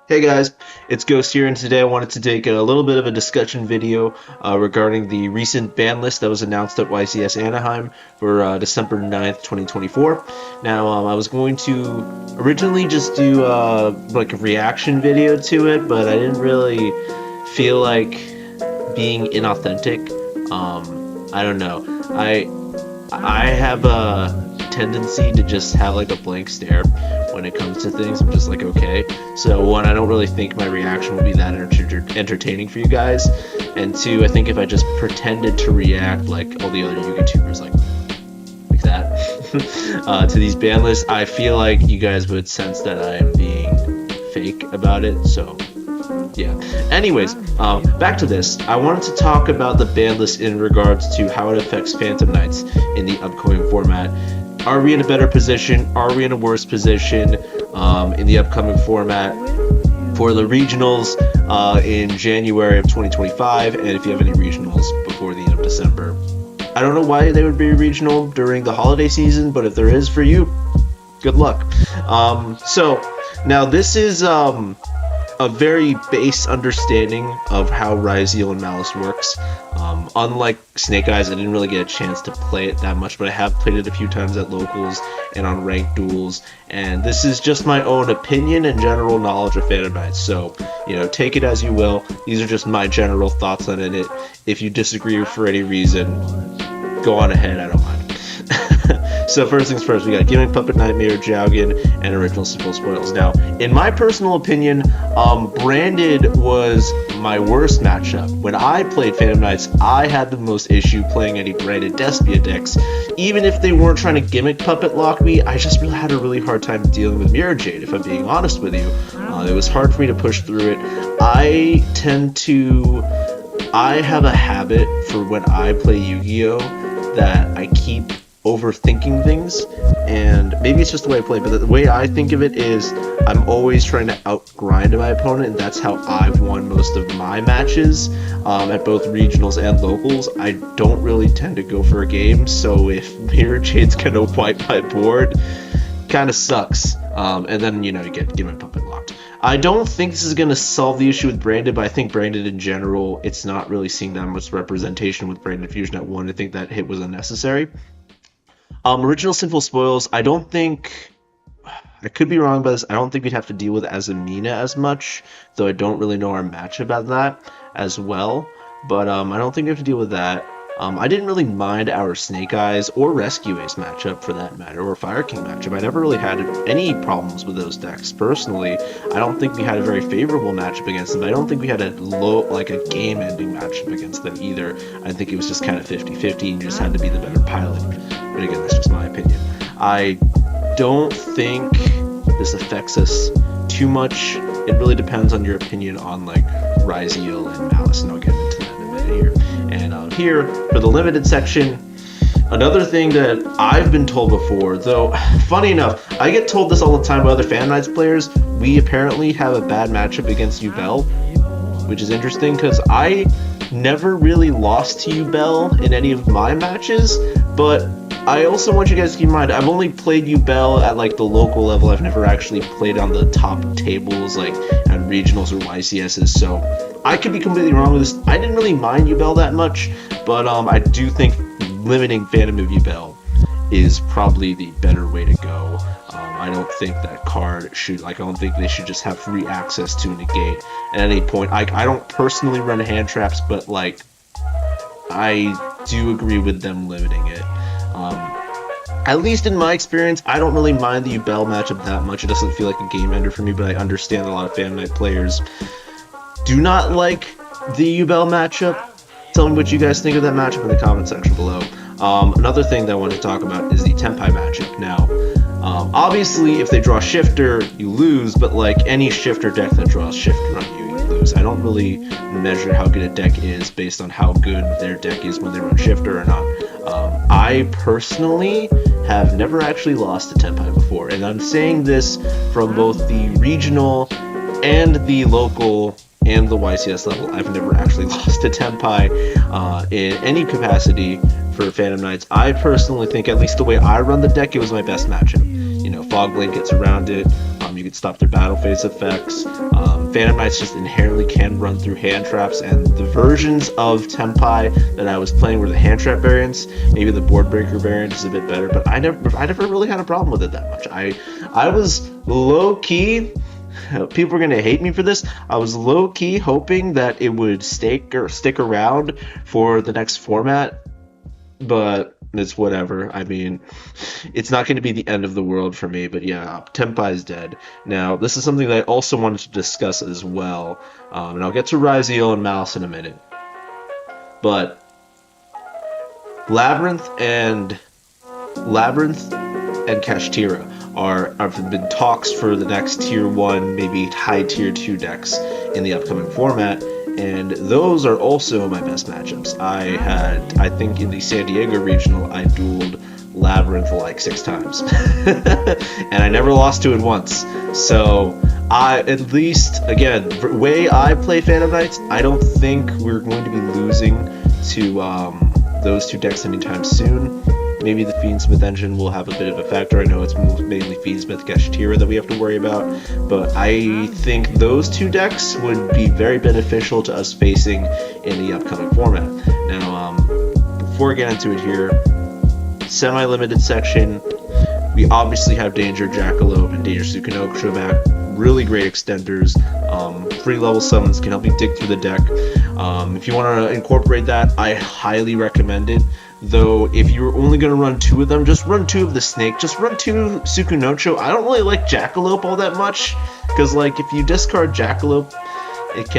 Hey guys, it's Ghost here, and today I wanted to take a little bit of a discussion video regarding the recent ban list that was announced at YCS Anaheim for December 9th, 2024. Now, I was going to originally just do like a reaction video to it, but I didn't really feel like being inauthentic. I don't know. I have a tendency to just have like a blank stare when it comes to things. I'm just like, okay. So one, I don't really think my reaction will be that entertaining for you guys, and two, I think if I just pretended to react like all the other YouTubers, like that, to these ban lists, I feel like you guys would sense that I am being fake about it. So yeah. Anyways, back to this. I wanted to talk about the ban list in regards to how it affects Phantom Knights in the upcoming format. Are we in a better position? Are we in a worse position in the upcoming format for the regionals in January of 2025? And if you have any regionals before the end of December, I don't know why they would be regional during the holiday season, but if there is for you, good luck. So now this is a very base understanding of how Ryziel and Malice works. Unlike Snake Eyes, I didn't really get a chance to play it that much, but I have played it a few times at locals and on ranked duels, and this is just my own opinion and general knowledge of Phantom Knights, so, take it as you will. These are just my general thoughts on it. If you disagree for any reason, go on ahead, I don't mind. So first things first, we got Gimmick Puppet Nightmare, Jowgen, and Original Simple Spoils. Now, in my personal opinion, Branded was my worst matchup. When I played Phantom Knights, I had the most issue playing any Branded Despia decks. Even if they weren't trying to Gimmick Puppet lock me, I just really had a really hard time dealing with Mirror Jade, if I'm being honest with you. It was hard for me to push through it. I have a habit for when I play Yu-Gi-Oh! That I keep overthinking things, and maybe it's just the way I play, but the way I think of it is I'm always trying to outgrind my opponent, and that's how I've won most of my matches at both regionals and locals. I don't really tend to go for a game, so if Mirror Jade's gonna wipe my board, kind of sucks. And then you get Gimmick Puppet locked. I don't think this is going to solve the issue with Branded, but I think Branded in general, it's not really seeing that much representation with Branded Fusion at 1. I think that hit was unnecessary. Original Sinful Spoils, I don't think, I could be wrong about this, I don't think we'd have to deal with Azamina as much, though I don't really know our match about that as well, but I don't think we have to deal with that. I didn't really mind our Snake Eyes or Rescue Ace matchup for that matter, or Fire King matchup. I never really had any problems with those decks personally. I don't think we had a very favorable matchup against them, but I don't think we had a game-ending matchup against them either. I think it was just kind of 50-50 and you just had to be the better pilot. But again, that's just my opinion. I don't think this affects us too much. It really depends on your opinion on Ryziel and Malice, and I'll get into that in a minute here. And here, for the limited section, another thing that I've been told before, though, funny enough, I get told this all the time by other Phantom Knights players, we apparently have a bad matchup against Yubel, which is interesting, because I never really lost to Yubel in any of my matches, but I also want you guys to keep in mind, I've only played Yubel at the local level. I've never actually played on the top tables at regionals or YCSs, so I could be completely wrong with this. I didn't really mind Yubel that much, but I do think limiting Phantom of Yubel is probably the better way to go. I don't think that card should, I don't think they should just have free access to negate at any point. I don't personally run hand traps, but I do agree with them limiting it. At least in my experience, I don't really mind the Yubel matchup that much. It doesn't feel like a game ender for me, but I understand a lot of Phantom Knight players do not like the Yubel matchup. Tell me what you guys think of that matchup in the comment section below. Another thing that I want to talk about is the Tenpai matchup. Now, obviously, if they draw Shifter, you lose, but any Shifter deck that draws Shifter on you, you lose. I don't really measure how good a deck is based on how good their deck is when they run Shifter or not. I personally have never actually lost to Tenpai before, and I'm saying this from both the regional and the local and the YCS level. I've never actually lost to Tenpai in any capacity for Phantom Knights. I personally think, at least the way I run the deck, it was my best matchup. Fog Blade gets around it, you you could stop their battle phase effects. Phantom Knights just inherently can run through hand traps, and the versions of Tempai that I was playing were the hand trap variants. Maybe the board breaker variant is a bit better, but I never really had a problem with it that much. I was low key. People are gonna hate me for this. I was low key hoping that it would stick around for the next format, but it's whatever. I mean, it's not going to be the end of the world for me, but yeah, Tempai is dead. Now, this is something that I also wanted to discuss as well, and I'll get to Ryziel and Malice in a minute. But Labyrinth and Kashtira have been talks for the next tier 1, maybe high tier 2 decks in the upcoming format, and those are also my best matchups. I think in the San Diego regional, I dueled Labyrinth like 6 times, and I never lost to it once. So at least, again, the way I play Phantom Knights, I don't think we're going to be losing to those 2 decks anytime soon. Maybe the Fiendsmith engine will have a bit of a factor. I know it's mainly Fiendsmith Kashtira that we have to worry about, but I think those 2 decks would be very beneficial to us facing in the upcoming format. Now, before I get into it here, semi-limited section, we obviously have Danger Jackalope and Danger Sukunokusho back. Really great extenders. Free level summons can help you dig through the deck. If you want to incorporate that, I highly recommend it. Though, if you're only going to run 2 of them, just run 2 of the Snake. Just run 2 Sukunocho. I don't really like Jackalope all that much, because, like, if you discard Jackalope, it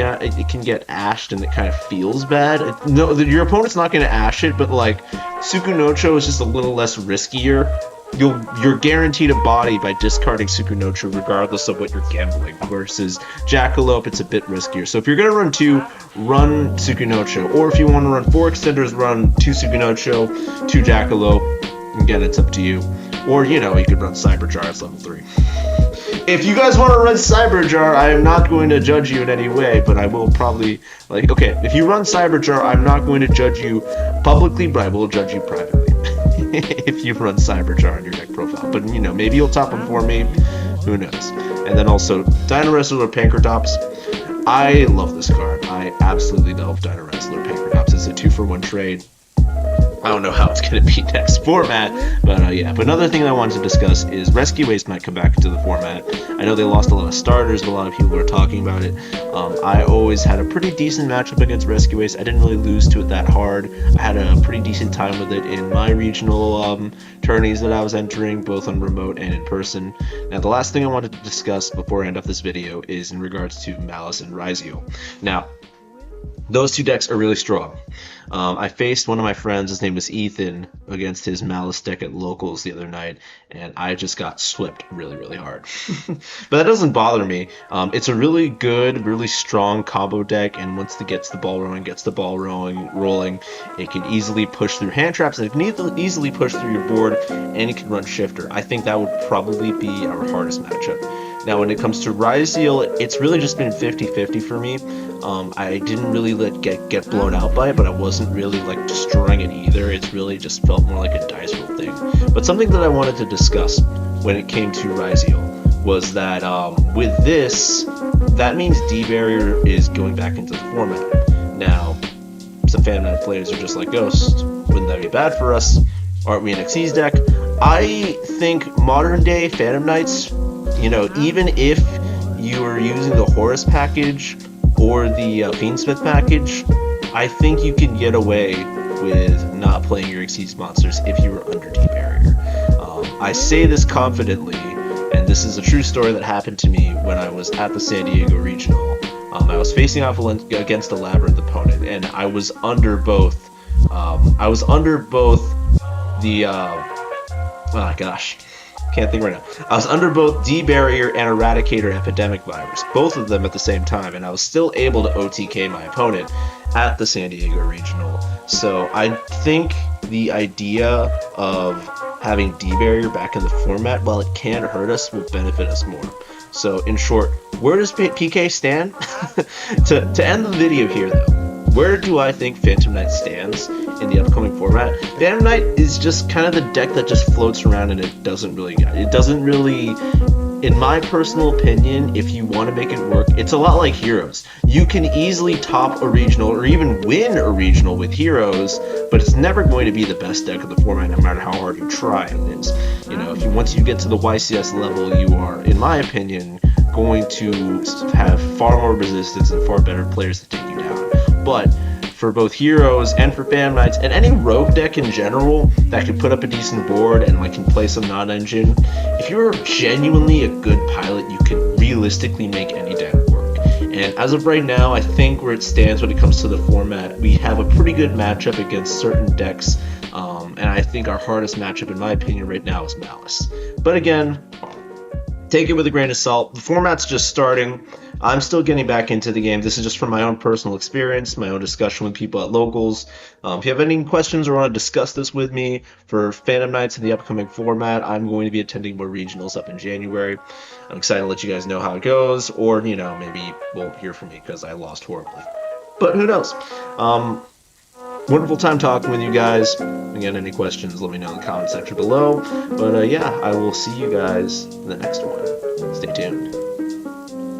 can get ashed and it kind of feels bad. No, your opponent's not going to ash it, but, like, Sukunocho is just a little less riskier. You're guaranteed a body by discarding Sukunocho regardless of what you're gambling, versus Jackalope, it's a bit riskier. So if you're going to run 2, run Sukunocho, or if you want to run 4 extenders, run 2 Sukunocho, 2 Jackalope. Again, it's up to you. Or, you know, you could run Cyberjar as level 3. If you guys want to run Cyberjar, I am not going to judge you in any way, but I will probably, like, okay, if you run Cyberjar, I'm not going to judge you publicly, but I will judge you privately. If you run Cyberjar on your deck profile. But, you know, maybe you'll top them for me. Who knows? And then also, Dino Wrestler Pankratops. I love this card. I absolutely love Dino Wrestler Pankratops. It's a 2-for-1 trade. I don't know how it's going to be next format, but yeah. But another thing that I wanted to discuss is Rescue Ace might come back into the format. I know they lost a lot of starters, but a lot of people are talking about it. I always had a pretty decent matchup against Rescue Ace. I didn't really lose to it that hard. I had a pretty decent time with it in my regional tourneys that I was entering, both on remote and in person. Now, the last thing I wanted to discuss before I end off this video is in regards to Malice and Ryziel. Now, those 2 decks are really strong. I faced one of my friends, his name was Ethan, against his Malice deck at Locals the other night, and I just got swept really, really hard. But that doesn't bother me. It's a really good, really strong combo deck, and once it gets the ball rolling, it can easily push through hand traps, and it can easily push through your board, and it can run Shifter. I think that would probably be our hardest matchup. Now, when it comes to Ryziel, it's really just been 50-50 for me. I didn't really get blown out by it, but I wasn't really like destroying it either. It's really just felt more like a dice roll thing. But something that I wanted to discuss when it came to Ryziel was that with this, that means D-Barrier is going back into the format. Now, some Phantom Knight players are just like, Ghost, wouldn't that be bad for us? Aren't we an Xyz deck? I think modern day Phantom Knights, you know, even if you are using the Horus package or the Fiendsmith package, I think you can get away with not playing your Xyz monsters if you were under D-Barrier. I say this confidently, and this is a true story that happened to me when I was at the San Diego Regional. I was facing off against a Labyrinth opponent, and I was under both. Oh gosh, can't think right now. I was under both D-Barrier and Eradicator Epidemic Virus, both of them at the same time, and I was still able to OTK my opponent at the San Diego Regional. So I think the idea of having D-Barrier back in the format, while it can hurt us, will benefit us more. So in short, where does PK stand? To end the video here though, where do I think Phantom Knight stands in the upcoming format? Phantom Knight is just kind of the deck that just floats around and it doesn't really in my personal opinion, if you want to make it work, it's a lot like Heroes. You can easily top a regional or even win a regional with Heroes, but it's never going to be the best deck of the format, no matter how hard you try. It is, if once you get to the YCS level, you are, in my opinion, going to have far more resistance and far better players to take you down. But for both Heroes and for Phantom Knights and any rogue deck in general that can put up a decent board and can play some non-engine, if you're genuinely a good pilot, you can realistically make any deck work. And as of right now, I think where it stands when it comes to the format, we have a pretty good matchup against certain decks, and I think our hardest matchup, in my opinion, right now is Malice. But again, take it with a grain of salt. The format's just starting. I'm still getting back into the game. This is just from my own personal experience, my own discussion with people at locals. If you have any questions or want to discuss this with me for Phantom Knights in the upcoming format, I'm going to be attending more regionals up in January. I'm excited to let you guys know how it goes, or, maybe you won't hear from me because I lost horribly. But who knows? Wonderful time talking with you guys. Again, any questions, let me know in the comment section below. But yeah, I will see you guys in the next one. Stay tuned.